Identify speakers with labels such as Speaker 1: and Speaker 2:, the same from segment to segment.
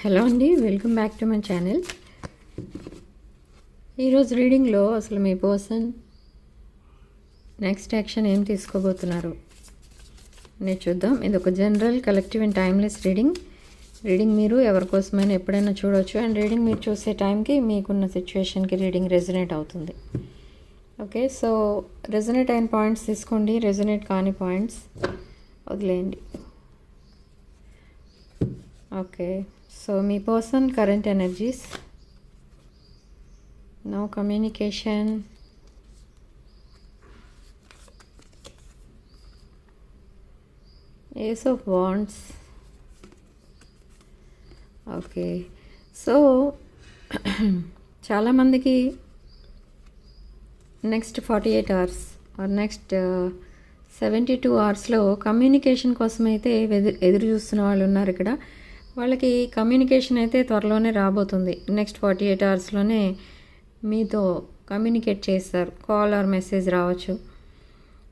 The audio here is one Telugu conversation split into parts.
Speaker 1: హలో అండి, welcome back to my channel. ఈరోజు రీడింగ్లో అసలు మీ పర్సన్ నెక్స్ట్ యాక్షన్ ఏం తీసుకోబోతున్నారు నేను చూద్దాం. ఇది ఒక general, collective and timeless reading మీరు ఎవరికోసమైనా ఎప్పుడైనా చూడవచ్చు. అండ్ రీడింగ్ మీరు చూసే టైంకి మీకున్న సిచ్యువేషన్కి రీడింగ్ రెజొనేట్ అవుతుంది. ఓకే, సో రెజొనేట్ అయిన పాయింట్స్ తీసుకోండి, రెజొనేట్ కాని పాయింట్స్ వదిలేయండి. ఓకే, సో మీ person current energies, no communication, ace of wands. Okay, so చాలామందికి నెక్స్ట్ 48 అవర్స్ ఆర్ నెక్స్ట్ 72 అవర్స్లో కమ్యూనికేషన్ కోసం అయితే ఎదురు చూస్తున్న వాళ్ళు ఉన్నారు. ఇక్కడ వాళ్ళకి కమ్యూనికేషన్ అయితే త్వరలోనే రాబోతుంది. నెక్స్ట్ 48 అవర్స్లోనే మీతో కమ్యూనికేట్ చేస్తారు. కాల్ ఆర్ మెసేజ్ రావచ్చు.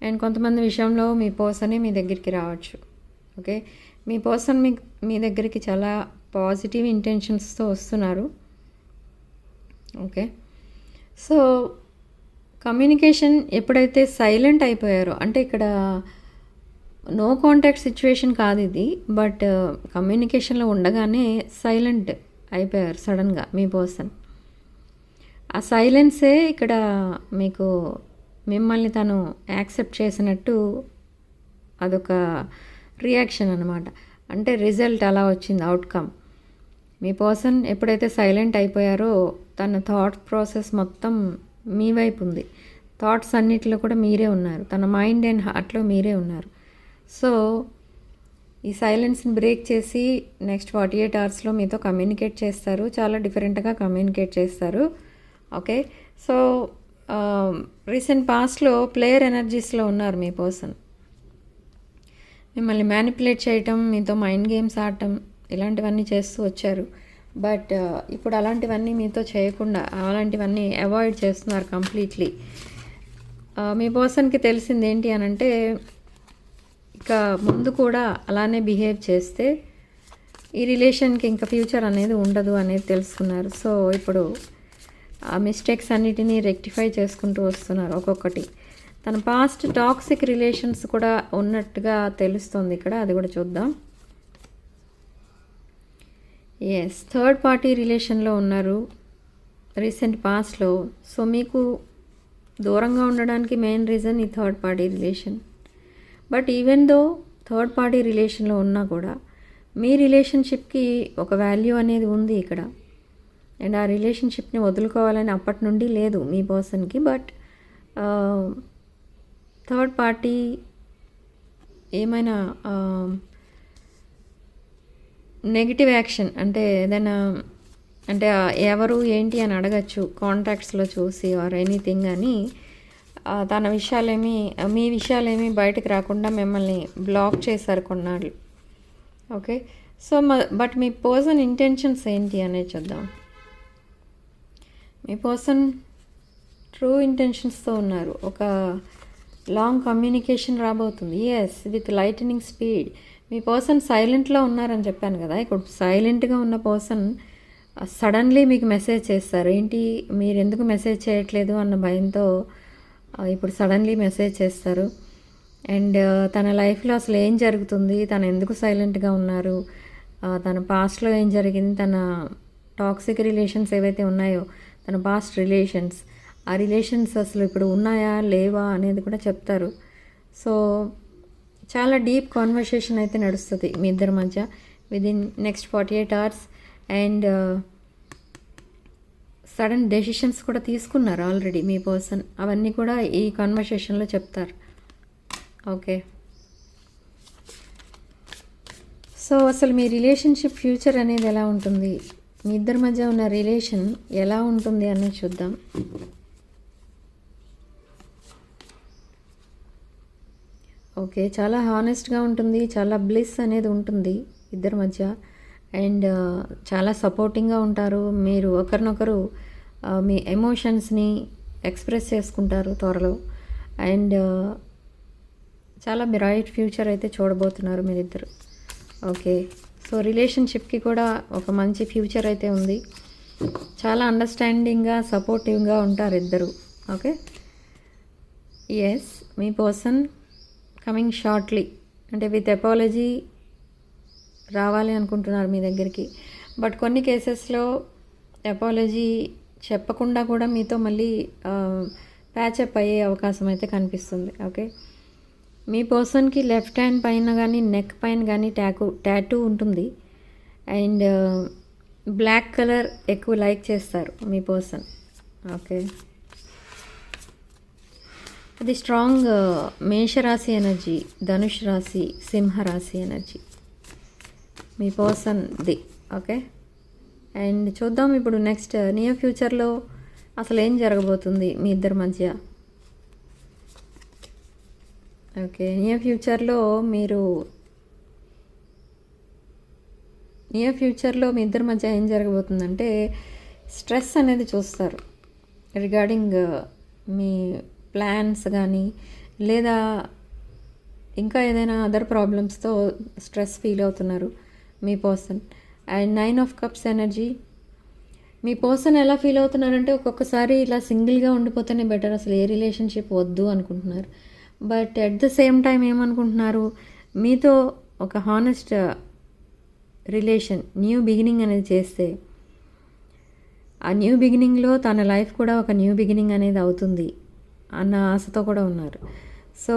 Speaker 1: అండ్ కొంతమంది విషయంలో మీ పర్సనే మీ దగ్గరికి రావచ్చు. ఓకే, మీ పర్సన్ మీ దగ్గరికి చాలా పాజిటివ్ ఇంటెన్షన్స్తో వస్తున్నారు. ఓకే, సో కమ్యూనికేషన్ ఎప్పుడైతే సైలెంట్ అయిపోయారో, అంటే ఇక్కడ నో కాంటాక్ట్ సిచ్యువేషన్ కాదు ఇది, బట్ కమ్యూనికేషన్లో ఉండగానే సైలెంట్ అయిపోయారు సడన్గా మీ పర్సన్. ఆ సైలెన్సే ఇక్కడ మీకు మిమ్మల్ని తను యాక్సెప్ట్ చేసినట్టు అదొక రియాక్షన్ అనమాట. అంటే రిజల్ట్ అలా వచ్చింది, అవుట్కమ్. మీ పర్సన్ ఎప్పుడైతే సైలెంట్ అయిపోయారో తన థాట్ ప్రాసెస్ మొత్తం మీ వైపు ఉంది. థాట్స్ అన్నిటిలో కూడా మీరే ఉన్నారు. తన మైండ్ అండ్ హార్ట్లో మీరే ఉన్నారు. సో ఈ సైలెన్స్ని బ్రేక్ చేసి నెక్స్ట్ 48 అవర్స్లో మీతో కమ్యూనికేట్ చేస్తారు. చాలా డిఫరెంట్గా కమ్యూనికేట్ చేస్తారు. ఓకే, సో రీసెంట్ పాస్ట్లో ప్లేయర్ ఎనర్జీస్లో ఉన్నారు మీ పర్సన్. మిమ్మల్ని మ్యానిపులేట్ చేయటం, మీతో మైండ్ గేమ్స్ ఆడటం, ఇలాంటివన్నీ చేస్తూ వచ్చారు. బట్ ఇప్పుడు అలాంటివన్నీ మీతో చేయకుండా అలాంటివన్నీ అవాయిడ్ చేస్తున్నారు కంప్లీట్లీ. మీ పర్సన్కి తెలిసింది ఏంటి అని అంటే, ఇక ముందు కూడా అలానే బిహేవ్ చేస్తే ఈ రిలేషన్కి ఇంకా ఫ్యూచర్ అనేది ఉండదు అనేది తెలుసుకున్నారు. సో ఇప్పుడు ఆ మిస్టేక్స్ అన్నిటినీ రెక్టిఫై చేసుకుంటూ వస్తున్నారు ఒక్కొక్కటి. తన పాస్ట్ టాక్సిక్ రిలేషన్స్ కూడా ఉన్నట్టుగా తెలుస్తుంది ఇక్కడ, అది కూడా చూద్దాం. ఎస్, థర్డ్ పార్టీ రిలేషన్లో ఉన్నారు రీసెంట్ పాస్ట్లో. సో మీకు దూరంగా ఉండడానికి మెయిన్ రీజన్ ఈ third party relation. But even though third party రిలేషన్లో ఉన్నా కూడా మీ రిలేషన్షిప్కి ఒక వాల్యూ అనేది ఉంది ఇక్కడ. అండ్ ఆ రిలేషన్షిప్ని వదులుకోవాలని అప్పటి నుండి లేదు మీ పర్సన్కి. బట్ థర్డ్ పార్టీ ఏమైనా నెగిటివ్ యాక్షన్ అంటే ఏదైనా, అంటే ఎవరు ఏంటి అని అడగచ్చు కాంటాక్ట్స్లో చూసి ఆర్ ఎనీథింగ్ అని. తన విషయాలేమి, మీ విషయాలేమి బయటకు రాకుండా మిమ్మల్ని బ్లాక్ చేశారు కొన్నాళ్ళు. ఓకే, సో బట్ మీ పర్సన్ ఇంటెన్షన్స్ ఏంటి అనేది చూద్దాం. మీ పర్సన్ ట్రూ ఇంటెన్షన్స్తో ఉన్నారు. ఒక లాంగ్ కమ్యూనికేషన్ రాబోతుంది. Yes, with lightning speed. మీ పర్సన్ సైలెంట్లో ఉన్నారని చెప్పాను కదా. ఇప్పుడు సైలెంట్గా ఉన్న పర్సన్ సడన్లీ మీకు మెసేజ్ చేస్తారు. ఏంటి మీరు ఎందుకు మెసేజ్ చేయట్లేదు అన్న భయంతో ఇప్పుడు సడన్లీ మెసేజ్ చేస్తారు. అండ్ తన లైఫ్లో అసలు ఏం జరుగుతుంది, తను ఎందుకు సైలెంట్గా ఉన్నారు, తన పాస్ట్లో ఏం జరిగింది, తన టాక్సిక్ రిలేషన్స్ ఏవైతే ఉన్నాయో, తన పాస్ట్ రిలేషన్స్, ఆ రిలేషన్స్ అసలు ఇప్పుడు ఉన్నాయా లేవా అనేది కూడా చెప్తారు. సో చాలా డీప్ కాన్వర్సేషన్ అయితే నడుస్తుంది మీ ఇద్దరి మధ్య within next 48 hours. And sudden decisions కూడా తీసుకున్నారు ఆల్రెడీ మీ పర్సన్. అవన్నీ కూడా ఈ కాన్వర్సేషన్లో చెప్తారు. ఓకే, సో అసలు మీ రిలేషన్షిప్ ఫ్యూచర్ అనేది ఎలా ఉంటుంది, మీ ఇద్దరి మధ్య ఉన్న రిలేషన్ ఎలా ఉంటుంది అనేది చూద్దాం. ఓకే, చాలా హానెస్ట్గా ఉంటుంది, చాలా బ్లిస్ అనేది ఉంటుంది ఇద్దరి మధ్య. అండ్ చాలా సపోర్టింగ్గా ఉంటారు. మీరు ఒకరినొకరు మీ ఎమోషన్స్ని ఎక్స్ప్రెస్ చేసుకుంటారు త్వరలో. అండ్ చాలా బ్రైట్ ఫ్యూచర్ అయితే చూడబోతున్నారు మీరిద్దరు. ఓకే, సో రిలేషన్షిప్కి కూడా ఒక మంచి ఫ్యూచర్ అయితే ఉంది. చాలా అండర్స్టాండింగ్గా సపోర్టివ్గా ఉంటారు ఇద్దరు. ఓకే, ఎస్, మీ పర్సన్ కమింగ్ షార్ట్లీ అంటే విత్ అపాలజీ రావాలి అనుకుంటున్నారు మీ దగ్గరికి. బట్ కొన్ని కేసెస్లో అపాలజీ చెప్పకుండా కూడా మీతో మళ్ళీ ప్యాచప్ అయ్యే అవకాశం అయితే కనిపిస్తుంది. ఓకే, మీ పర్సన్కి లెఫ్ట్ హ్యాండ్ పైన కానీ నెక్ పైన కానీ టాటూ ఉంటుంది. అండ్ బ్లాక్ కలర్ ఎక్కువ లైక్ చేస్తారు మీ పర్సన్. ఓకే, అది స్ట్రాంగ్ మేషరాశి ఎనర్జీ, ధనుష్ రాశి, సింహరాశి ఎనర్జీ మీ పర్సన్ది. ఓకే, అండ్ చూద్దాం ఇప్పుడు నెక్స్ట్ నియర్ ఫ్యూచర్లో అసలు ఏం జరగబోతుంది మీ ఇద్దరి మధ్య. ఓకే, నియర్ ఫ్యూచర్లో మీ ఇద్దరి మధ్య ఏం జరగబోతుందంటే స్ట్రెస్ అనేది చూస్తారు రిగార్డింగ్ మీ ప్లాన్స్ కానీ లేదా ఇంకా ఏదైనా అదర్ ప్రాబ్లమ్స్తో స్ట్రెస్ ఫీల్ అవుతున్నారు మీ person. And 9 of cups energy, మీ పర్సన్ ఎలా ఫీల్ అవుతున్నారంటే ఒక్కొక్కసారి ఇలా సింగిల్గా ఉండిపోతేనే బెటర్, అసలు ఏ రిలేషన్షిప్ వద్దు అనుకుంటున్నారు. But at the same time ఏమనుకుంటున్నారు, మీతో ఒక హానెస్ట్ రిలేషన్, న్యూ బిగినింగ్ అనేది చేస్తే ఆ న్యూ బిగినింగ్లో తన లైఫ్ కూడా ఒక న్యూ బిగినింగ్ అనేది అవుతుంది అన్న ఆశతో కూడా ఉన్నారు. సో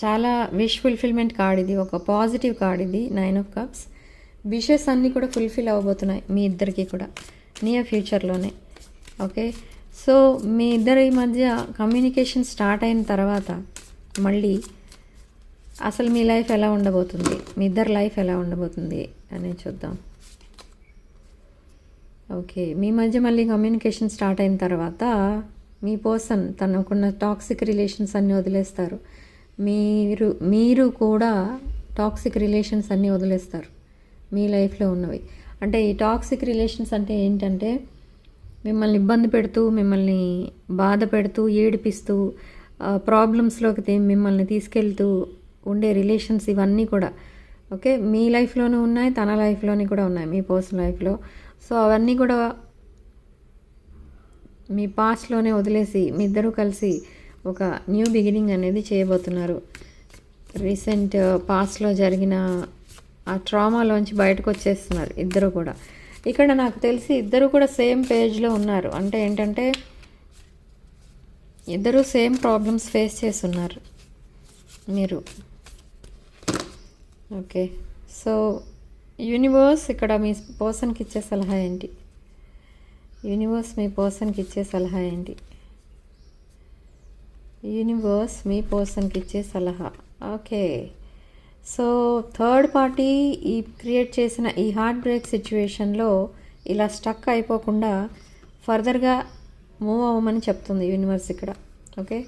Speaker 1: చాలా విష్ ఫుల్ఫిల్మెంట్ కార్డ్ ఇది, ఒక పాజిటివ్ కార్డ్ ఇది 9 ఆఫ్ కప్స్. విషెస్ అన్నీ కూడా ఫుల్ఫిల్ అవ్వబోతున్నాయి మీ ఇద్దరికి కూడా నియర్ ఫ్యూచర్లోనే. ఓకే, సో మీ ఇద్దరి మధ్య కమ్యూనికేషన్ స్టార్ట్ అయిన తర్వాత మళ్ళీ అసలు మీ లైఫ్ ఎలా ఉండబోతుంది, మీ ఇద్దరి లైఫ్ ఎలా ఉండబోతుంది అనేది చూద్దాం. ఓకే, మీ మధ్య మళ్ళీ కమ్యూనికేషన్ స్టార్ట్ అయిన తర్వాత మీ పర్సన్ తనకున్న టాక్సిక్ రిలేషన్స్ అన్నీ వదిలేస్తారు. మీరు కూడా టాక్సిక్ రిలేషన్స్ అన్నీ వదిలేస్తారు మీ లైఫ్లో ఉన్నవి. అంటే ఈ టాక్సిక్ రిలేషన్స్ అంటే ఏంటంటే మిమ్మల్ని ఇబ్బంది పెడుతూ, మిమ్మల్ని బాధ పెడుతూ, ఏడిపిస్తూ, ప్రాబ్లమ్స్లోకి మిమ్మల్ని తీసుకెళ్తూ ఉండే రిలేషన్స్ ఇవన్నీ కూడా ఓకే మీ లైఫ్లోనూ ఉన్నాయి, తన లైఫ్లోని కూడా ఉన్నాయి, మీ పర్సనల్ లైఫ్లో. సో అవన్నీ కూడా మీ పాస్ట్లోనే వదిలేసి మీ ఇద్దరూ కలిసి ఒక న్యూ బిగినింగ్ అనేది చేయబోతున్నారు. రీసెంట్ పాస్ట్లో జరిగిన ఆ ట్రామాలోంచి బయటకు వచ్చేస్తున్నారు ఇద్దరు కూడా. ఇక్కడ నాకు తెలిసి ఇద్దరు కూడా సేమ్ పేజ్లో ఉన్నారు. అంటే ఏంటంటే ఇద్దరు సేమ్ ప్రాబ్లమ్స్ ఫేస్ చేస్తున్నారు మీరు. ఓకే, సో యూనివర్స్ ఇక్కడ మీ పర్సన్కి ఇచ్చే సలహా ఏంటి? యూనివర్స్ మీ పర్సన్కి ఇచ్చే సలహా ఏంటి? యూనివర్స్ మీ పర్సన్కి ఇచ్చే సలహా. ఓకే, సో థర్డ్ పార్టీ ఈ క్రియేట్ చేసిన ఈ హార్ట్ బ్రేక్ సిచ్యువేషన్లో ఇలా స్టక్ అయిపోకుండా ఫర్దర్గా మూవ్ అవ్వమని చెప్తుంది యూనివర్స్ ఇక్కడ. ఓకే,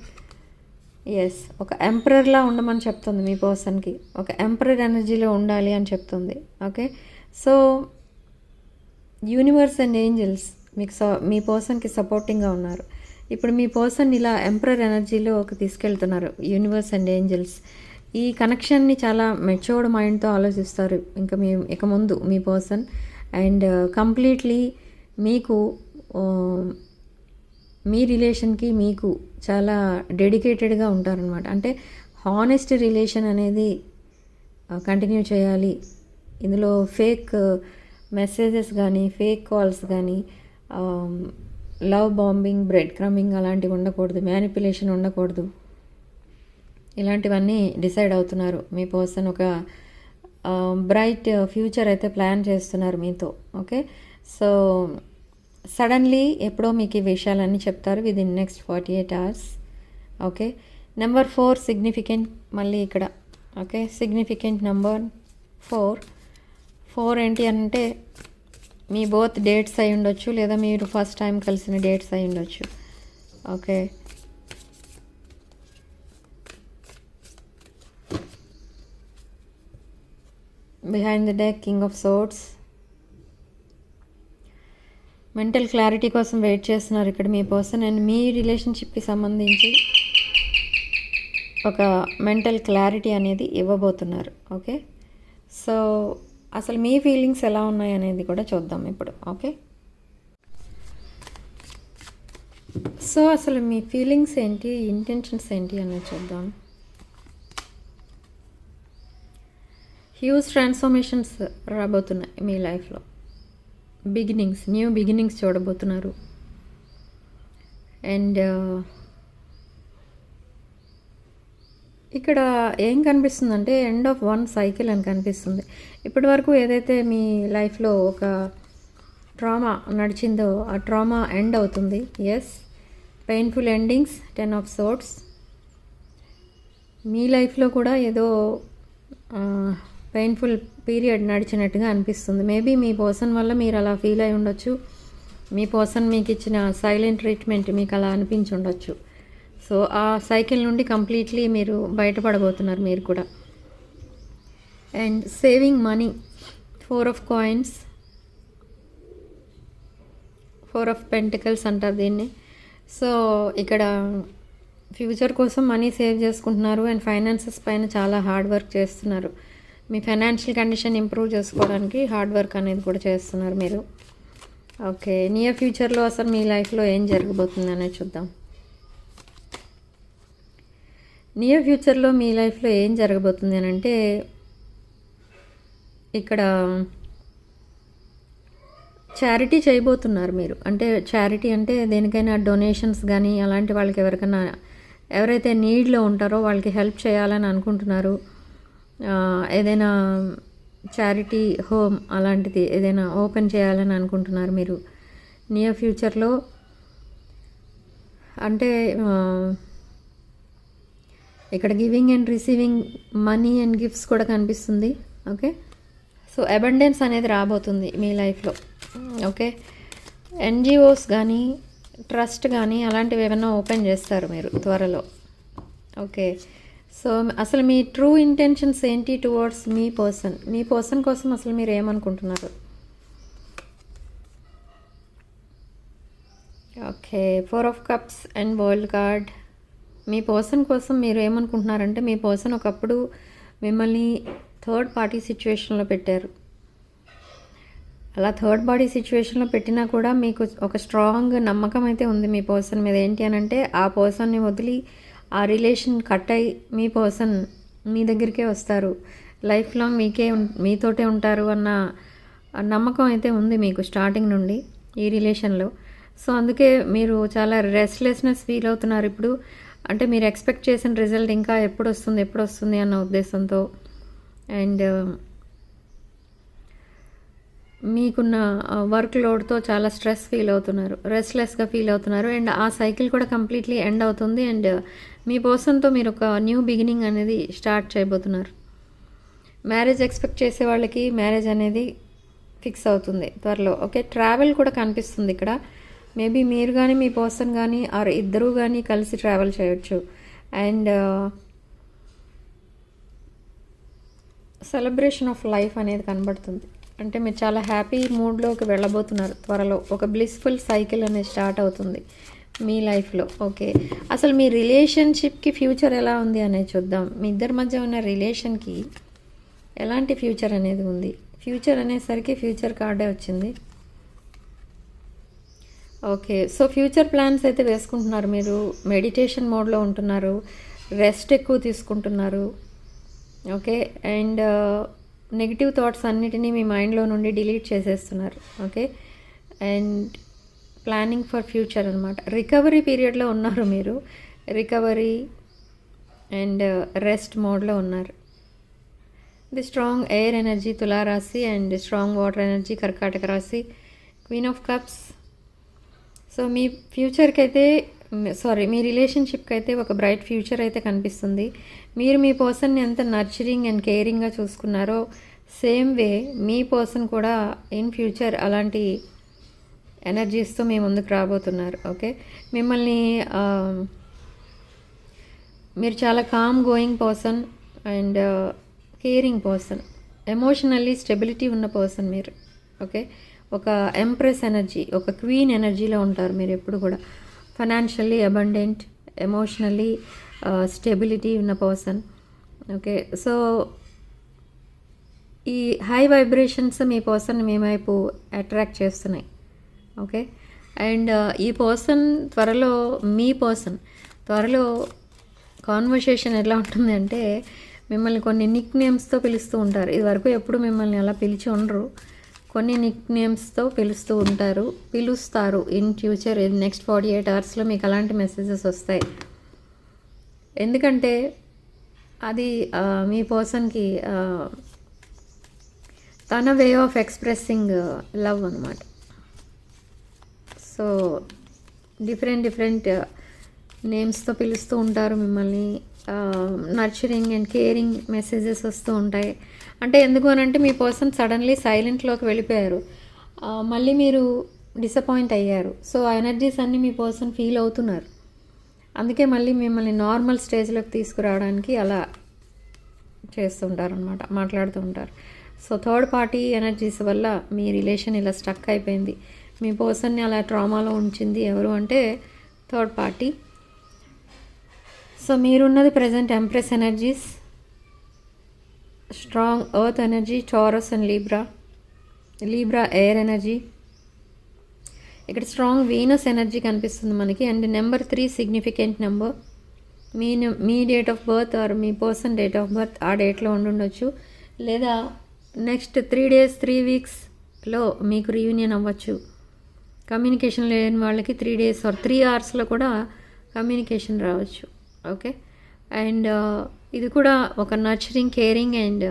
Speaker 1: ఎస్, ఒక ఎంపరర్లా ఉండమని చెప్తుంది మీ పర్సన్కి, ఒక ఎంపరర్ ఎనర్జీలో ఉండాలి అని చెప్తుంది. Okay, so universe and angels మీకు మీ పర్సన్కి సపోర్టింగ్గా ఉన్నారు. ఇప్పుడు మీ పర్సన్ ఇలా ఎంపరర్ ఎనర్జీలోకి తీసుకెళ్తున్నారు యూనివర్స్ అండ్ ఏంజల్స్. ఈ కనెక్షన్ని చాలా మెచ్యూర్డ్ మైండ్తో ఆలోచిస్తారు ఇక ముందు మీ పర్సన్. అండ్ కంప్లీట్లీ మీకు మీ రిలేషన్కి మీకు చాలా డెడికేటెడ్గా ఉంటారనమాట. అంటే హానెస్ట్ రిలేషన్ అనేది కంటిన్యూ చేయాలి. ఇందులో ఫేక్ మెసేజెస్ కానీ, ఫేక్ కాల్స్ కానీ, లవ్ బాంబింగ్, బ్రెడ్ క్రమింగ్ అలాంటివి ఉండకూడదు, మ్యానిపులేషన్ ఉండకూడదు. ఇలాంటివన్నీ డిసైడ్ అవుతున్నారు మీ పర్సన్. ఒక బ్రైట్ ఫ్యూచర్ అయితే ప్లాన్ చేస్తున్నారు మీతో. ఓకే, సో సడన్లీ ఎప్పుడో మీకు ఈ విషయాలన్నీ చెప్తారు within next 48 hours. Okay, number 4 significant మళ్ళీ ఇక్కడ. ఓకే, సిగ్నిఫికెంట్ నెంబర్ 4 ఏంటి అంటే మీ బోత్ డేట్స్ అయి ఉండొచ్చు, లేదా మీరు ఫస్ట్ టైం కలిసిన డేట్స్ అయి ఉండొచ్చు. Okay, behind the deck king of swords. Mental clarity కోసం వెయిట్ చేస్తున్నారు ఇక్కడ మీ పర్సన్. అండ్ మీ రిలేషన్షిప్కి సంబంధించి ఒక మెంటల్ క్లారిటీ అనేది ఇవ్వబోతున్నారు. ఓకే, సో అసలు మీ ఫీలింగ్స్ ఎలా ఉన్నాయి అనేది కూడా చూద్దాం ఇప్పుడు. ఓకే, సో అసలు మీ ఫీలింగ్స్ ఏంటి, ఇంటెన్షన్స్ ఏంటి అనేది చూద్దాం. హ్యూజ్ ట్రాన్స్ఫర్మేషన్స్ రాబోతున్నాయి మీ లైఫ్లో. బిగినింగ్స్, న్యూ బిగినింగ్స్ చూడబోతున్నారు. అండ్ ఇక్కడ ఏం కనిపిస్తుందంటే ఎండ్ ఆఫ్ వన్ సైకిల్ అని కనిపిస్తుంది. ఇప్పటి వరకు ఏదైతే మీ లైఫ్లో ఒక ట్రామా నడిచిందో ఆ ట్రామా ఎండ్ అవుతుంది. Yes, painful endings, 10 of swords. మీ లైఫ్లో కూడా ఏదో పెయిన్ఫుల్ పీరియడ్ నడిచినట్టుగా అనిపిస్తుంది. మేబీ మీ పర్సన్ వల్ల మీరు అలా ఫీల్ అయి ఉండొచ్చు. మీ పర్సన్ మీకు ఇచ్చిన సైలెంట్ ట్రీట్మెంట్ మీకు అలా అనిపించి ఉండొచ్చు. సో ఆ సైకిల్ నుండి కంప్లీట్లీ మీరు బయటపడబోతున్నారు మీరు కూడా. And saving money, 4 of coins, 4 of pentacles అంటారు దీన్ని. సో ఇక్కడ ఫ్యూచర్ కోసం మనీ సేవ్ చేసుకుంటున్నారు. అండ్ ఫైనాన్సెస్ పైన చాలా హార్డ్ వర్క్ చేస్తున్నారు. మీ ఫైనాన్షియల్ కండిషన్ ఇంప్రూవ్ చేసుకోవడానికి హార్డ్ వర్క్ అనేది కూడా చేస్తున్నారు మీరు. ఓకే, నియర్ ఫ్యూచర్లో అసలు మీ లైఫ్లో ఏం జరగబోతుంది అనేది చూద్దాం. నియర్ ఫ్యూచర్లో మీ లైఫ్లో ఏం జరగబోతుంది అని అంటే, ఇక్కడ చారిటీ చేయబోతున్నారు మీరు. అంటే చారిటీ అంటే దేనికైనా డొనేషన్స్ కానీ అలాంటి వాళ్ళకి ఎవరికైనా ఎవరైతే నీడ్లో ఉంటారో వాళ్ళకి హెల్ప్ చేయాలని అనుకుంటున్నారు. ఏదైనా చారిటీ హోమ్ అలాంటిది ఏదైనా ఓపెన్ చేయాలని అనుకుంటున్నారు మీరు నియర్ ఫ్యూచర్లో. అంటే ఇక్కడ giving and receiving money and gifts కూడా కనిపిస్తుంది. ఓకే, సో అబండెన్స్ అనేది రాబోతుంది మీ లైఫ్లో. ఓకే, ఎన్జిఓస్ కానీ ట్రస్ట్ కానీ అలాంటివి ఏమైనా ఓపెన్ చేస్తారు మీరు త్వరలో. ఓకే, సో అసలు మీ ట్రూ ఇంటెన్షన్స్ ఏంటి టువర్డ్స్ మీ పర్సన్ కోసం అసలు మీరు ఏమనుకుంటున్నారు? Okay, 4 of cups and world card. Me person కోసం మీరు ఏమనుకుంటున్నారంటే, మీ పర్సన్ ఒకప్పుడు మిమ్మల్ని థర్డ్ పార్టీ సిచ్యువేషన్లో పెట్టారు. అలా థర్డ్ పార్టీ సిచ్యువేషన్లో పెట్టినా కూడా మీకు ఒక స్ట్రాంగ్ నమ్మకం అయితే ఉంది మీ పర్సన్ మీద. ఏంటి అని అంటే, ఆ పర్సన్ని వదిలి ఆ రిలేషన్ కట్ అయ్యి మీ పర్సన్ మీ దగ్గరికే వస్తారు, లైఫ్ లాంగ్ మీతోటే ఉంటారు అన్న నమ్మకం అయితే ఉంది మీకు స్టార్టింగ్ నుండి ఈ రిలేషన్లో. సో అందుకే మీరు చాలా రెస్ట్లెస్నెస్ ఫీల్ అవుతున్నారు ఇప్పుడు. అంటే మీరు ఎక్స్పెక్ట్ చేసిన రిజల్ట్ ఇంకా ఎప్పుడు వస్తుంది అన్న ఉద్దేశంతో. అండ్ మీకున్న వర్క్ లోడ్తో చాలా స్ట్రెస్ ఫీల్ అవుతున్నారు, రెస్ట్లెస్గా ఫీల్ అవుతున్నారు. అండ్ ఆ సైకిల్ కూడా కంప్లీట్లీ ఎండ్ అవుతుంది. అండ్ మీ పర్సన్తో మీరు ఒక న్యూ బిగినింగ్ అనేది స్టార్ట్ చేయబోతున్నారు. మ్యారేజ్ ఎక్స్పెక్ట్ చేసే వాళ్ళకి మ్యారేజ్ అనేది ఫిక్స్ అవుతుంది త్వరలో. ఓకే, ట్రావెల్ కూడా కనిపిస్తుంది ఇక్కడ. మేబీ మీరు కానీ మీ పర్సన్ కానీ ఆర్ ఇద్దరూ కానీ కలిసి ట్రావెల్ చేయొచ్చు. అండ్ సెలబ్రేషన్ ఆఫ్ లైఫ్ అనేది కనబడుతుంది. అంటే మీరు చాలా హ్యాపీ మూడ్లోకి వెళ్ళబోతున్నారు త్వరలో. ఒక బ్లిస్ఫుల్ సైకిల్ అనేది స్టార్ట్ అవుతుంది మీ లైఫ్లో. ఓకే, అసలు మీ రిలేషన్షిప్కి ఫ్యూచర్ ఎలా ఉంది అనేది చూద్దాం. మీ ఇద్దరి మధ్య ఉన్న రిలేషన్కి ఎలాంటి ఫ్యూచర్ అనేది ఉంది? ఫ్యూచర్ అనేసరికి ఫ్యూచర్ కార్డే వచ్చింది. ఓకే, సో ఫ్యూచర్ ప్లాన్స్ అయితే వేసుకుంటున్నారు మీరు. మెడిటేషన్ మోడ్లో ఉంటున్నారు, రెస్ట్ ఎక్కువ తీసుకుంటున్నారు. ఓకే, అండ్ నెగిటివ్ థాట్స్ అన్నిటినీ మీ మైండ్లో నుండి డిలీట్ చేసేస్తున్నారు. Okay, and planning for future అనమాట. రికవరీ పీరియడ్లో ఉన్నారు మీరు. రికవరీ అండ్ రెస్ట్ మోడ్లో ఉన్నారు. ది స్ట్రాంగ్ ఎయిర్ ఎనర్జీ తులారాశి అండ్ స్ట్రాంగ్ వాటర్ ఎనర్జీ కర్కాటక రాశి, క్వీన్ ఆఫ్ కప్స్. సో మీ ఫ్యూచర్కి అయితే మీ రిలేషన్షిప్కి అయితే ఒక బ్రైట్ ఫ్యూచర్ అయితే కనిపిస్తుంది. మీరు మీ పర్సన్ని ఎంత నర్చరింగ్ అండ్ కేరింగ్గా చూసుకున్నారో సేమ్ వే మీ పర్సన్ కూడా ఇన్ ఫ్యూచర్ అలాంటి ఎనర్జీస్తో మీ ముందుకు రాబోతున్నారు. ఓకే, మిమ్మల్ని మీరు చాలా calm going person and caring person, emotionally stability ఉన్న పర్సన్ మీరు. ఓకే, ఒక ఎంప్రెస్ ఎనర్జీ, ఒక క్వీన్ ఎనర్జీలో ఉంటారు మీరు ఎప్పుడు కూడా. ఫైనాన్షియల్లీ అబండెంట్, ఎమోషనల్లీ స్టెబిలిటీ ఉన్న పర్సన్. ఓకే, సో ఈ హై వైబ్రేషన్స్ మీ పర్సన్ మీ వైపు అట్రాక్ట్ చేస్తున్నాయి. ఓకే, అండ్ ఈ త్వరలో కాన్వర్సేషన్ ఎలా ఉంటుంది అంటే, మిమ్మల్ని కొన్ని నిక్ నేమ్స్తో పిలుస్తూ ఉంటారు. ఇదివరకు ఎప్పుడు మిమ్మల్ని అలా పిలిచి ఉండరు. కొన్ని నిక్ నేమ్స్తో పిలుస్తారు ఇన్ ఫ్యూచర్. నెక్స్ట్ 48 అవర్స్లో మీకు అలాంటి మెసేజెస్ వస్తాయి. ఎందుకంటే అది మీ పర్సన్కి తన వే ఆఫ్ ఎక్స్ప్రెస్సింగ్ లవ్ అనమాట. సో డిఫరెంట్ నేమ్స్తో పిలుస్తూ ఉంటారు మిమ్మల్ని. నర్చరింగ్ అండ్ కేరింగ్ మెసేజెస్ వస్తూ ఉంటాయి. అంటే ఎందుకు అని అంటే, మీ పర్సన్ సడన్లీ సైలెంట్లోకి వెళ్ళిపోయారు, మళ్ళీ మీరు డిసప్పాయింట్ అయ్యారు. సో ఆ ఎనర్జీస్ అన్నీ మీ పర్సన్ ఫీల్ అవుతున్నారు. అందుకే మళ్ళీ మిమ్మల్ని నార్మల్ స్టేజ్లోకి తీసుకురావడానికి అలా చేస్తుంటారు అనమాట, మాట్లాడుతూ ఉంటారు. సో థర్డ్ పార్టీ ఎనర్జీస్ వల్ల మీ రిలేషన్ ఇలా స్టక్ అయిపోయింది. మీ పర్సన్ని అలా ట్రామాలో ఉంచింది ఎవరు అంటే థర్డ్ పార్టీ. సో మీరున్నది present empress energies, strong earth energy, Taurus and Libra air energy. ఇక్కడ స్ట్రాంగ్ వీనస్ ఎనర్జీ కనిపిస్తుంది మనకి. And number 3 significant number. మీ డేట్ ఆఫ్ బర్త్ ఆర్ మీ పర్సన్ డేట్ ఆఫ్ బర్త్ ఆ డేట్లో ఉండుండొచ్చు, లేదా నెక్స్ట్ 3 days 3 weeksలో మీకు రీయూనియన్ అవ్వచ్చు. కమ్యూనికేషన్ లేని వాళ్ళకి 3 days ఆర్ 3 hours కూడా కమ్యూనికేషన్ రావచ్చు. ఓకే, అండ్ ఇది కూడా ఒక nurturing, caring and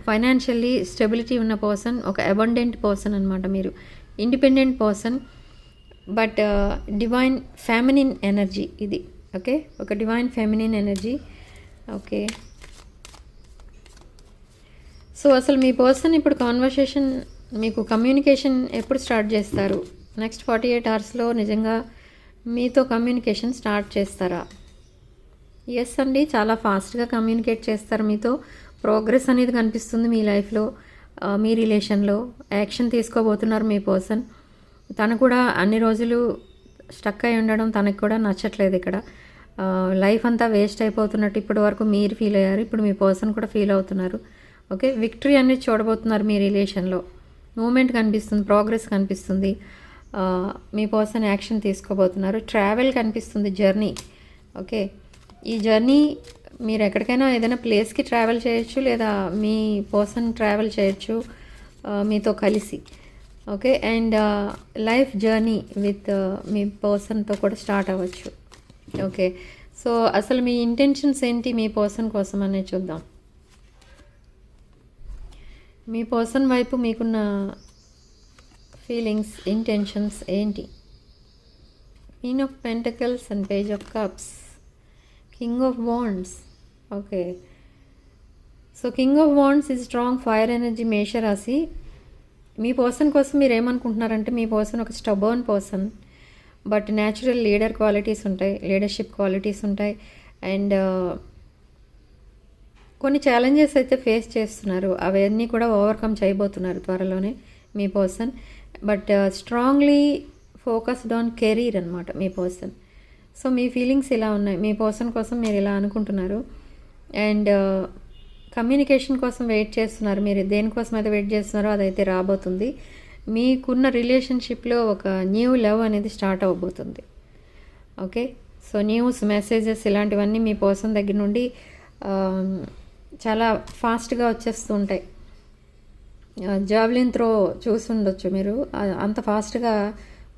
Speaker 1: financially stability ఉన్న పర్సన్, ఒక అబండెంట్ పర్సన్ అనమాట. మీరు independent person, but divine feminine energy ఇది. ఓకే, ఒక divine feminine energy. Okay, so అసలు మీ పర్సన్ ఇప్పుడు కాన్వర్సేషన్, మీకు కమ్యూనికేషన్ ఎప్పుడు స్టార్ట్ చేస్తారు? నెక్స్ట్ 48 అవర్స్లో నిజంగా మీతో కమ్యూనికేషన్ స్టార్ట్ చేస్తారా? ఎస్ అండి, చాలా ఫాస్ట్గా కమ్యూనికేట్ చేస్తారు మీతో. ప్రోగ్రెస్ అనేది కనిపిస్తుంది మీ లైఫ్లో, మీ రిలేషన్లో. యాక్షన్ తీసుకోబోతున్నారు మీ పర్సన్. తను కూడా అన్ని రోజులు స్టక్ అయి ఉండడం తనకు కూడా నచ్చట్లేదు. ఇక్కడ లైఫ్ అంతా వేస్ట్ అయిపోతున్నట్టు ఇప్పటి వరకు మీరు ఫీల్ అయ్యారు, ఇప్పుడు మీ పర్సన్ కూడా ఫీల్ అవుతున్నారు. ఓకే, విక్టరీ అనేది చూడబోతున్నారు మీ రిలేషన్లో. మూమెంట్ కనిపిస్తుంది, ప్రోగ్రెస్ కనిపిస్తుంది. మీ పర్సన్ యాక్షన్ తీసుకోబోతున్నారు. ట్రావెల్ కనిపిస్తుంది, జర్నీ. ఓకే, ఈ జర్నీ మీరు ఎక్కడికైనా ఏదైనా ప్లేస్కి ట్రావెల్ చేయొచ్చు, లేదా మీ పర్సన్ ట్రావెల్ చేయొచ్చు మీతో కలిసి. Okay, and life journey with మీ పర్సన్తో కూడా స్టార్ట్ అవ్వచ్చు. ఓకే, సో అసలు మీ ఇంటెన్షన్స్ ఏంటి మీ పర్సన్ కోసం అనేది చూద్దాం. మీ పర్సన్ వైపు మీకున్న ఫీలింగ్స్, ఇంటెన్షన్స్ ఏంటి? Queen of pentacles and page of cups, king of wands. Okay, so king of wands is strong fire energy, మేషరాశి. మీ పర్సన్ కోసం మీరు ఏమనుకుంటున్నారంటే, మీ పర్సన్ ఒక stubborn person, but natural leader qualities ఉంటాయి, లీడర్షిప్ క్వాలిటీస్ ఉంటాయి. అండ్ కొన్ని ఛాలెంజెస్ అయితే ఫేస్ చేస్తున్నారు, అవన్నీ కూడా ఓవర్కమ్ చేయబోతున్నారు త్వరలోనే మీ person. But strongly focused on career అనమాట మీ పర్సన్. సో మీ ఫీలింగ్స్ ఇలా ఉన్నాయి, మీ పర్సన్ కోసం మీరు ఇలా అనుకుంటున్నారు. అండ్ కమ్యూనికేషన్ కోసం వెయిట్ చేస్తున్నారు. మీరు దేనికోసం అయితే వెయిట్ చేస్తున్నారో అదైతే రాబోతుంది. మీకున్న రిలేషన్షిప్లో ఒక న్యూ లవ్ అనేది స్టార్ట్ అవ్వబోతుంది. ఓకే, సో న్యూస్, మెసేజెస్ ఇలాంటివన్నీ మీ పర్సన్ దగ్గర నుండి చాలా ఫాస్ట్గా వచ్చేస్తూ ఉంటాయి. జావ్లిన్ త్రో చూసి ఉండొచ్చు మీరు, అంత ఫాస్ట్గా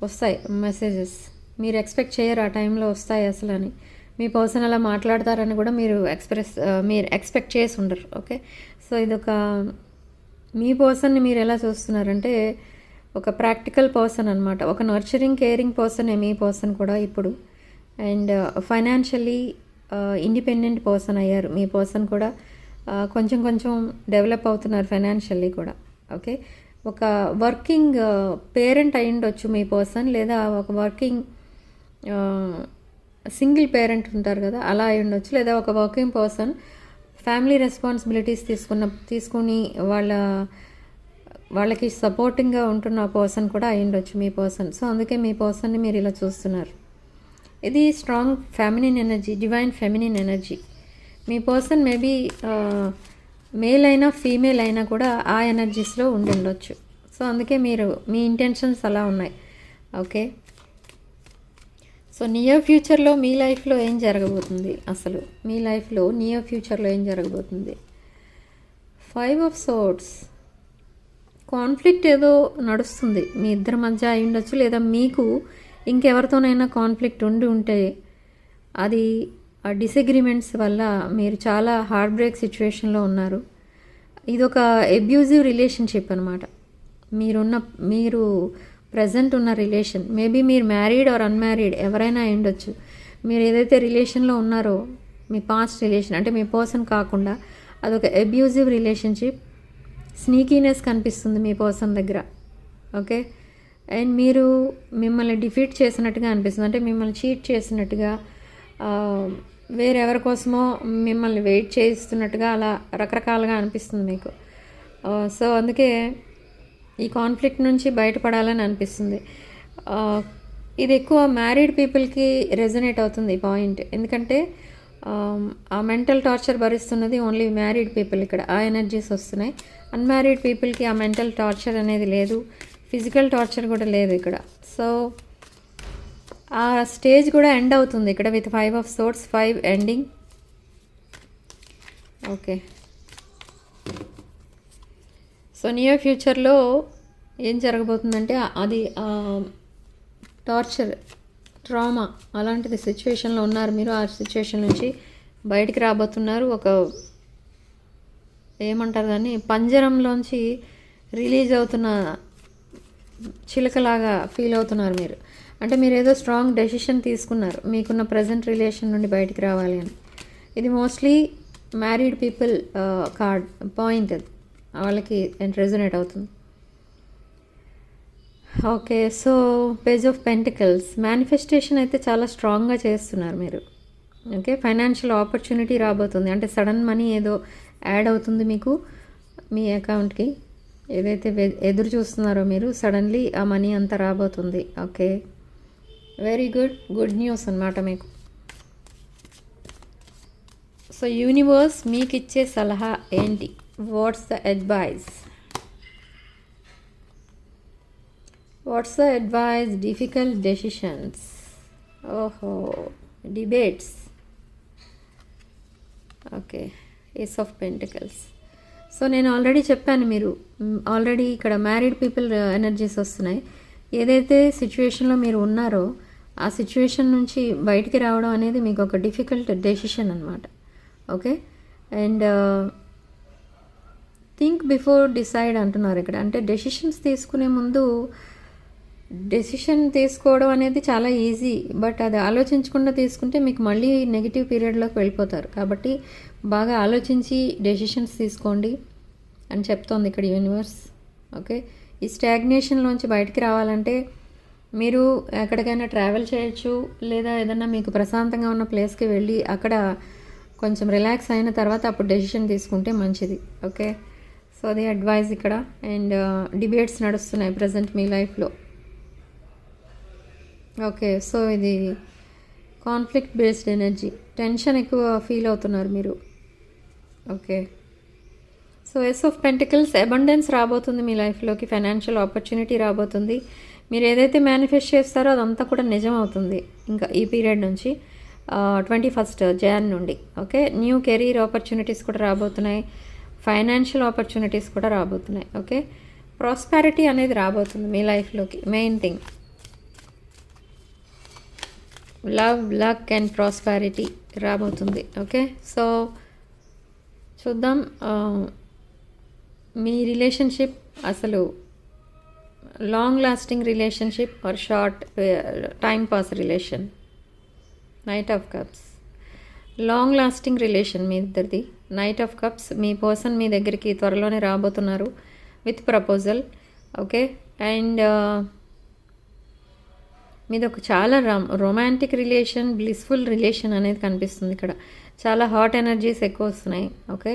Speaker 1: వస్తాయి మెసేజెస్. మీరు ఎక్స్పెక్ట్ చేయరు ఆ టైంలో వస్తాయి అసలు అని. మీ పర్సన్ అలా మాట్లాడతారని కూడా మీరు ఎక్స్పెక్ట్ చేసి ఉండరు. ఓకే, సో ఇదొక మీ పర్సన్ని మీరు ఎలా చూస్తున్నారంటే ఒక ప్రాక్టికల్ పర్సన్ అనమాట, ఒక నర్చరింగ్, కేరింగ్ పర్సనే మీ పర్సన్ కూడా ఇప్పుడు. అండ్ ఫైనాన్షియల్లీ ఇండిపెండెంట్ పర్సన్ అయ్యారు మీ పర్సన్ కూడా. కొంచెం డెవలప్ అవుతున్నారు ఫైనాన్షియల్లీ కూడా. ఓకే, ఒక వర్కింగ్ పేరెంట్ అయి ఉండొచ్చు మీ పర్సన్, లేదా ఒక వర్కింగ్ సింగిల్ పేరెంట్ ఉంటారు కదా, అలా అయి ఉండొచ్చు. లేదా ఒక వర్కింగ్ పర్సన్ ఫ్యామిలీ రెస్పాన్సిబిలిటీస్ తీసుకుని వాళ్ళ వాళ్ళకి సపోర్టింగ్గా ఉంటున్న పర్సన్ కూడా అయి ఉండొచ్చు మీ పర్సన్. సో అందుకే మీ పర్సన్ని మీరు ఇలా చూస్తున్నారు. ఇది strong feminine energy, divine feminine energy. మీ పర్సన్ మేబీ మేల్ అయినా ఫీమేల్ అయినా కూడా ఆ ఎనర్జీస్లో ఉండి ఉండొచ్చు. సో అందుకే మీరు మీ ఇంటెన్షన్స్ అలా ఉన్నాయి. ఓకే, సో నియర్ ఫ్యూచర్లో మీ లైఫ్లో ఏం జరగబోతుంది, అసలు మీ లైఫ్లో నియర్ ఫ్యూచర్లో ఏం జరగబోతుంది? 5 ఆఫ్ సోర్డ్స్. కాన్ఫ్లిక్ట్ ఏదో నడుస్తుంది మీ ఇద్దరి మధ్య అయి ఉండొచ్చు, లేదా మీకు ఇంకెవరితోనైనా కాన్ఫ్లిక్ట్ ఉంటే అది ఆ డిసగ్రిమెంట్స్ వల్ల మీరు చాలా హార్ట్ బ్రేక్ సిచ్యువేషన్లో ఉన్నారు. ఇదొక అబ్యూజివ్ రిలేషన్షిప్ అనమాట. మీరు ప్రజెంట్ ఉన్న రిలేషన్, మేబీ మీరు మ్యారీడ్ ఆర్ అన్మ్యారీడ్ ఎవరైనా అయి ఉండొచ్చు. మీరు ఏదైతే రిలేషన్లో ఉన్నారో మీ పాస్ట్ రిలేషన్, అంటే మీ పర్సన్ కాకుండా అదొక అబ్యూజివ్ రిలేషన్షిప్. స్నీకీనెస్ కనిపిస్తుంది మీ పర్సన్ దగ్గర. ఓకే, అండ్ మీరు మిమ్మల్ని డిఫీట్ చేసినట్టుగా అనిపిస్తుంది, అంటే మిమ్మల్ని చీట్ చేసినట్టుగా, వేరెవరి కోసమో మిమ్మల్ని వెయిట్ చేస్తున్నట్టుగా అలా రకరకాలుగా అనిపిస్తుంది మీకు. సో అందుకే ఈ కాన్ఫ్లిక్ట్ నుంచి బయటపడాలని అనిపిస్తుంది. ఇది ఎక్కువ మ్యారీడ్ పీపుల్కి రెజనేట్ అవుతుంది ఈ పాయింట్, ఎందుకంటే ఆ మెంటల్ టార్చర్ భరిస్తున్నది ఓన్లీ మ్యారీడ్ పీపుల్. ఇక్కడ ఆ ఎనర్జీస్ వస్తున్నాయి. అన్మ్యారీడ్ పీపుల్కి ఆ మెంటల్ టార్చర్ అనేది లేదు, ఫిజికల్ టార్చర్ కూడా లేదు ఇక్కడ. సో ఆ స్టేజ్ కూడా ఎండ్ అవుతుంది ఇక్కడ with 5 of swords, 5 ending. Okay, so near ఫ్యూచర్లో ఏం జరగబోతుందంటే అది టార్చర్, ట్రామా అలాంటిది సిచ్యువేషన్లో ఉన్నారు మీరు. ఆ సిచ్యువేషన్ నుంచి బయటికి రాబోతున్నారు. ఒక ఏమంటారు దాన్ని, పంజరంలోంచి రిలీజ్ అవుతున్న చిలకలాగా ఫీల్ అవుతున్నారు మీరు. అంటే మీరు ఏదో స్ట్రాంగ్ డెసిషన్ తీసుకున్నారు మీకున్న ప్రజెంట్ రిలేషన్ నుండి బయటికి రావాలి అని. ఇది mostly married people card point, అది వాళ్ళకి రెజొనేట్ అవుతుంది. Okay, so page of pentacles. Manifestation అయితే చాలా స్ట్రాంగ్గా చేస్తున్నారు మీరు. ఓకే, ఫైనాన్షియల్ ఆపర్చునిటీ రాబోతుంది, అంటే సడన్ మనీ ఏదో యాడ్ అవుతుంది మీకు మీ అకౌంట్కి. ఏదైతే ఎదురు చూస్తున్నారో మీరు, సడన్లీ ఆ మనీ అంతా రాబోతుంది. ఓకే, వెరీ గుడ్ న్యూస్ అన్నమాట మీకు. సో యూనివర్స్ మీకు ఇచ్చే సలహా ఏంటి? What's the advice? Difficult decisions, ఓహో, debates. Okay, ace of pentacles. So నేను ఆల్రెడీ చెప్పాను, మీరు ఆల్రెడీ ఇక్కడ మ్యారీడ్ పీపుల్ ఎనర్జీస్ వస్తున్నాయి. ఏదైతే సిచ్యువేషన్లో మీరు ఉన్నారో ఆ సిచ్యువేషన్ నుంచి బయటికి రావడం అనేది మీకు ఒక డిఫికల్ట్ డెసిషన్ అనమాట. Okay, and think before decide అంటున్నారు ఇక్కడ. అంటే డెసిషన్స్ తీసుకునే ముందు, డెసిషన్ తీసుకోవడం అనేది చాలా ఈజీ, బట్ అది ఆలోచించకుండా తీసుకుంటే మీకు మళ్ళీ నెగిటివ్ పీరియడ్లోకి వెళ్ళిపోతారు. కాబట్టి బాగా ఆలోచించి డెసిషన్స్ తీసుకోండి అని చెప్తోంది ఇక్కడ యూనివర్స్. ఓకే, ఈ స్టాగ్నేషన్లోంచి బయటికి రావాలంటే మీరు ఎక్కడికైనా ట్రావెల్ చేయొచ్చు, లేదా ఏదన్నా మీకు ప్రశాంతంగా ఉన్న ప్లేస్కి వెళ్ళి అక్కడ కొంచెం రిలాక్స్ అయిన తర్వాత అప్పుడు డెసిషన్ తీసుకుంటే మంచిది. ఓకే, సో అది అడ్వైజ్ ఇక్కడ. అండ్ డిబేట్స్ నడుస్తున్నాయి ప్రజెంట్ మీ లైఫ్లో. ఓకే, సో ఇది కాన్ఫ్లిక్ట్ బేస్డ్ ఎనర్జీ, టెన్షన్ ఎక్కువ ఫీల్ అవుతున్నారు మీరు. Okay, so ace of pentacles, abundance రాబోతుంది మీ లైఫ్లోకి, ఫైనాన్షియల్ ఆపర్చునిటీ రాబోతుంది. మీరు ఏదైతే మేనిఫెస్ట్ చేస్తారో అదంతా కూడా నిజం అవుతుంది ఇంకా ఈ పీరియడ్ నుంచి, 21 Jan నుండి. ఓకే, న్యూ కెరీర్ ఆపర్చునిటీస్ కూడా రాబోతున్నాయి, ఫైనాన్షియల్ ఆపర్చునిటీస్ కూడా రాబోతున్నాయి. ఓకే, ప్రాస్పారిటీ అనేది రాబోతుంది మీ లైఫ్లోకి. Main thing love, luck and prosperity రాబోతుంది. ఓకే, సో చూద్దాం మీ రిలేషన్షిప్ అసలు long lasting relationship or short time pass relation. Knight of cups, long lasting relation మీ ఇద్దరిది. నైట్ ఆఫ్ కప్స్, మీ పర్సన్ మీ దగ్గరికి త్వరలోనే రాబోతున్నారు విత్ ప్రపోజల్. ఓకే, అండ్ మీది ఒక చాలా రొమాంటిక్ రిలేషన్, బ్లిస్ఫుల్ రిలేషన్ అనేది కనిపిస్తుంది ఇక్కడ. చాలా హాట్ ఎనర్జీస్ ఎక్కువ వస్తున్నాయి. ఓకే,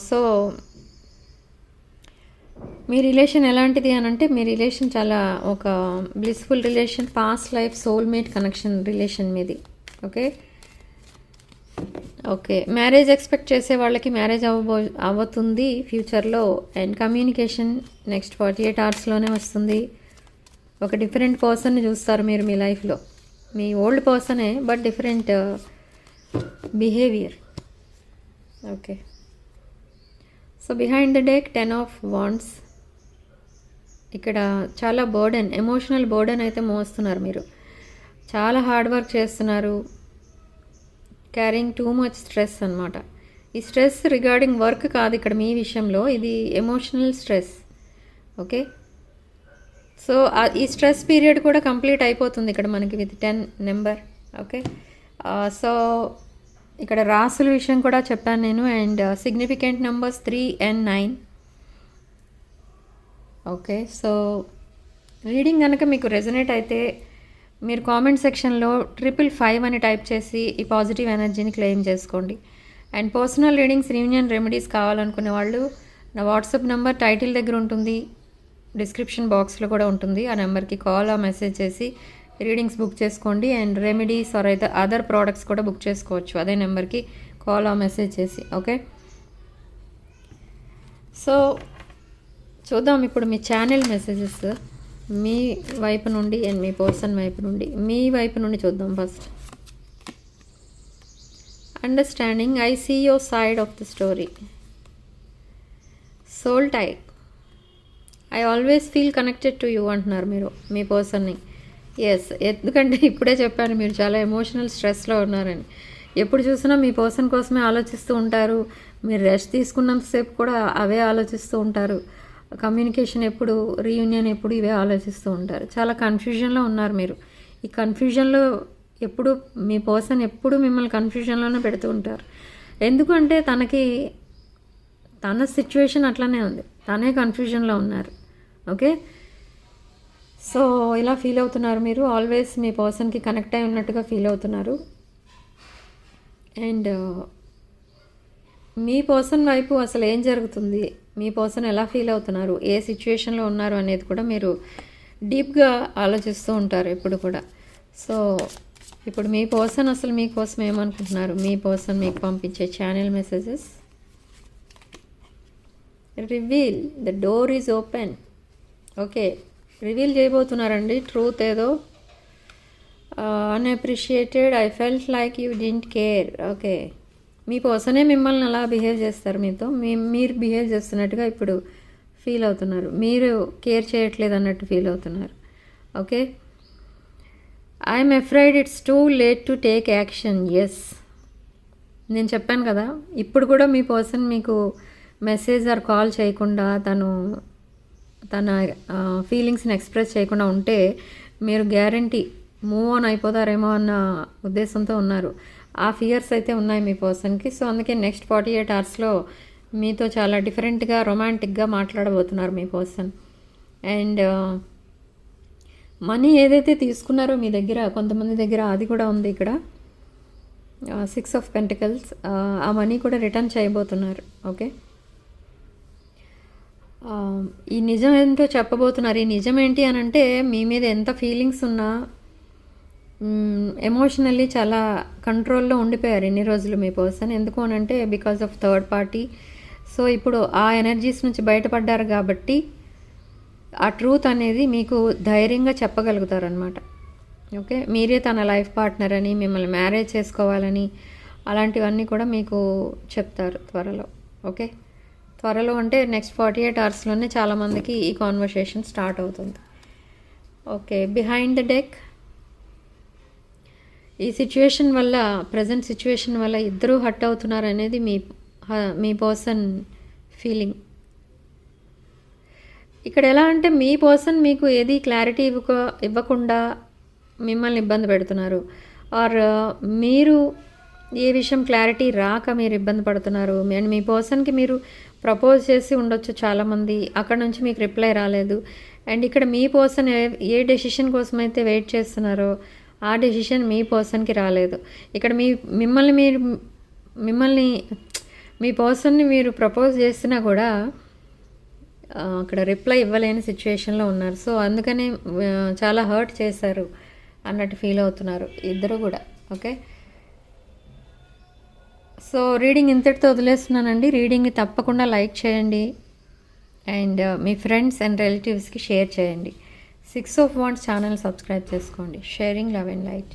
Speaker 1: సో మీ రిలేషన్ ఎలాంటిది అని అంటే మీ రిలేషన్ చాలా ఒక blissful relation, past life soulmate connection relation మీది. ఓకే ఓకే మ్యారేజ్ ఎక్స్పెక్ట్ చేసే వాళ్ళకి మ్యారేజ్ అవుతుంది ఫ్యూచర్లో. అండ్ కమ్యూనికేషన్ నెక్స్ట్ 48 అవర్స్లోనే వస్తుంది. ఒక డిఫరెంట్ పర్సన్ని చూస్తారు మీరు మీ లైఫ్లో. మీ ఓల్డ్ పర్సనే but different behaviour. Okay so behind the deck 10 of wands. ఇక్కడ చాలా బర్డెన్, ఎమోషనల్ బర్డెన్ అయితే మోస్తున్నారు మీరు. చాలా హార్డ్ వర్క్ చేస్తున్నారు, క్యారింగ్ టూ మచ్ స్ట్రెస్ అనమాట. ఈ స్ట్రెస్ రిగార్డింగ్ వర్క్ కాదు ఇక్కడ మీ విషయంలో, ఇది ఎమోషనల్ స్ట్రెస్. ఓకే సో ఈ స్ట్రెస్ పీరియడ్ కూడా కంప్లీట్ అయిపోతుంది ఇక్కడ మనకి విత్ 10 నెంబర్. ఓకే సో ఇక్కడ రాసుల విషయం కూడా చెప్పాను నేను. And significant numbers 3 and 9. Okay so reading కనుక మీకు రెజనేట్ అయితే మీరు కామెంట్ సెక్షన్లో 555 అని టైప్ చేసి ఈ పాజిటివ్ ఎనర్జీని క్లెయిమ్ చేసుకోండి. And personal readings, reunion remedies కావాలనుకునే వాళ్ళు నా వాట్సాప్ నెంబర్ టైటిల్ దగ్గర ఉంటుంది, డిస్క్రిప్షన్ బాక్స్లో కూడా ఉంటుంది. ఆ నెంబర్కి కాల్ ఆ మెసేజ్ చేసి రీడింగ్స్ బుక్ చేసుకోండి. అండ్ రెమెడీస్ ఆర్ అయితే అదర్ ప్రోడక్ట్స్ కూడా బుక్ చేసుకోవచ్చు అదే నెంబర్కి కాల్ ఆ మెసేజ్ చేసి. ఓకే సో చూద్దాం ఇప్పుడు మీ ఛానల్ మెసేజెస్ మీ వైపు నుండి అండ్ మీ పర్సన్ వైపు నుండి. మీ వైపు నుండి చూద్దాం first. Understanding, I see your side of the story. Soul tie, I always feel connected to you అంటున్నారు మీరు మీ పర్సన్ని. ఎస్, ఎందుకంటే ఇప్పుడే చెప్పాను మీరు చాలా ఎమోషనల్ స్ట్రెస్లో ఉన్నారని. ఎప్పుడు చూసినా మీ పర్సన్ కోసమే ఆలోచిస్తూ ఉంటారు. మీరు రెస్ట్ తీసుకున్నంతసేపు కూడా అవే ఆలోచిస్తూ ఉంటారు. కమ్యూనికేషన్ ఎప్పుడు, రీయూనియన్ ఎప్పుడు, ఇవే ఆలోచిస్తూ ఉంటారు. చాలా కన్ఫ్యూజన్లో ఉన్నారు మీరు. ఈ కన్ఫ్యూజన్లో ఎప్పుడు మీ పర్సన్ ఎప్పుడు మిమ్మల్ని కన్ఫ్యూజన్లోనే పెడుతూ ఉంటారు. ఎందుకంటే తన సిచ్యువేషన్ అట్లనే ఉంది, తనే కన్ఫ్యూజన్లో ఉన్నారు. ఓకే సో ఇలా ఫీల్ అవుతున్నారు మీరు. ఆల్వేస్ మీ పర్సన్కి కనెక్ట్ అయి ఉన్నట్టుగా ఫీల్ అవుతున్నారు. అండ్ మీ పర్సన్ వైపు అసలు ఏం జరుగుతుంది, మీ పర్సన్ ఎలా ఫీల్ అవుతున్నారు, ఏ సిచ్యువేషన్లో ఉన్నారు అనేది కూడా మీరు డీప్గా ఆలోచిస్తూ ఉంటారు ఎప్పుడు కూడా. సో ఇప్పుడు మీ పర్సన్ అసలు మీకోసం ఏమనుకుంటున్నారు, మీ పర్సన్ మీకు పంపించే channel messages. Reveal, the door is open. Okay reveal చేయబోతున్నారండి ట్రూత్ ఏదో. Unappreciated, I felt like you didn't care. Okay మీ పర్సనే మిమ్మల్ని అలా బిహేవ్ చేస్తారు మీతో, మీరు బిహేవ్ చేస్తున్నట్టుగా ఇప్పుడు ఫీల్ అవుతున్నారు. మీరు కేర్ చేయట్లేదు అన్నట్టు ఫీల్ అవుతున్నారు. Okay I'm afraid it's too late to take action. Yes, నేను చెప్పాను కదా, ఇప్పుడు కూడా మీ పర్సన్ మీకు మెసేజ్ ఆర్ కాల్ చేయకుండా తన ఫీలింగ్స్ని ఎక్స్ప్రెస్ చేయకుండా ఉంటే మీరు గ్యారంటీ మూవ్ ఆన్ అయిపోతారేమో అన్న ఉద్దేశంతో ఉన్నారు. ఆ ఫియర్స్ అయితే ఉన్నాయి మీ పర్సన్కి. సో అందుకే నెక్స్ట్ 48 అవర్స్లో మీతో చాలా డిఫరెంట్గా రొమాంటిక్గా మాట్లాడబోతున్నారు మీ పర్సన్. అండ్ మనీ ఏదైతే తీసుకున్నారో మీ దగ్గర, కొంతమంది దగ్గర అది కూడా ఉంది ఇక్కడ. 6 ఆఫ్ పెంటికల్స్, ఆ మనీ కూడా రిటర్న్ చేయబోతున్నారు. ఓకే ఈ నిజం ఏంటో చెప్పబోతున్నారు. ఈ నిజం ఏంటి అని అంటే మీ మీద ఎంత ఫీలింగ్స్ ఉన్నా ఎమోషనల్లీ చాలా కంట్రోల్లో ఉండిపోయారు ఇన్ని రోజులు మీ పర్సన్. ఎందుకు అని అంటే because of third party. So ఇప్పుడు ఆ ఎనర్జీస్ నుంచి బయటపడ్డారు కాబట్టి ఆ ట్రూత్ అనేది మీకు ధైర్యంగా చెప్పగలుగుతారనమాట. ఓకే మీరే తన లైఫ్ పార్ట్నర్ అని, మిమ్మల్ని మ్యారేజ్ చేసుకోవాలని, అలాంటివన్నీ కూడా మీకు చెప్తారు త్వరలో. ఓకే త్వరలో అంటే నెక్స్ట్ 48 అవర్స్లోనే చాలామందికి ఈ కాన్వర్సేషన్ స్టార్ట్ అవుతుంది. ఓకే బిహైండ్ ద డెక్, ఈ సిచ్యువేషన్ వల్ల, ప్రజెంట్ సిచ్యువేషన్ వల్ల ఇద్దరూ హర్ట్ అవుతున్నారు అనేది మీ పర్సన్ ఫీలింగ్. ఇక్కడ ఎలా అంటే మీ పర్సన్ మీకు ఏది క్లారిటీ ఇవ్వకుండా మిమ్మల్ని ఇబ్బంది పెడుతున్నారు. ఆర్ మీరు ఏ విషయం క్లారిటీ రాక మీరు ఇబ్బంది పడుతున్నారు. అండ్ మీ పర్సన్కి మీరు ప్రపోజ్ చేసి ఉండొచ్చు చాలామంది, అక్కడ నుంచి మీకు రిప్లై రాలేదు. అండ్ ఇక్కడ మీ పర్సన్ ఏ డెసిషన్ కోసం అయితే వెయిట్ చేస్తున్నారో ఆ డెసిషన్ మీ పర్సన్కి రాలేదు. ఇక్కడ మిమ్మల్ని మీ పర్సన్ని మీరు ప్రపోజ్ చేసినా కూడా అక్కడ రిప్లై ఇవ్వలేని సిచ్యువేషన్లో ఉన్నారు. సో అందుకని చాలా హర్ట్ చేశారు అన్నట్టు ఫీల్ అవుతున్నారు ఇద్దరు కూడా. ఓకే, సో రీడింగ్ ఇంతటితో వదిలేస్తున్నానండి. రీడింగ్ తప్పకుండా లైక్ చేయండి అండ్ మీ ఫ్రెండ్స్ అండ్ రిలేటివ్స్కి షేర్ చేయండి. 6 of Wands ఛానల్ సబ్స్క్రైబ్ చేసుకోండి. Sharing love and light.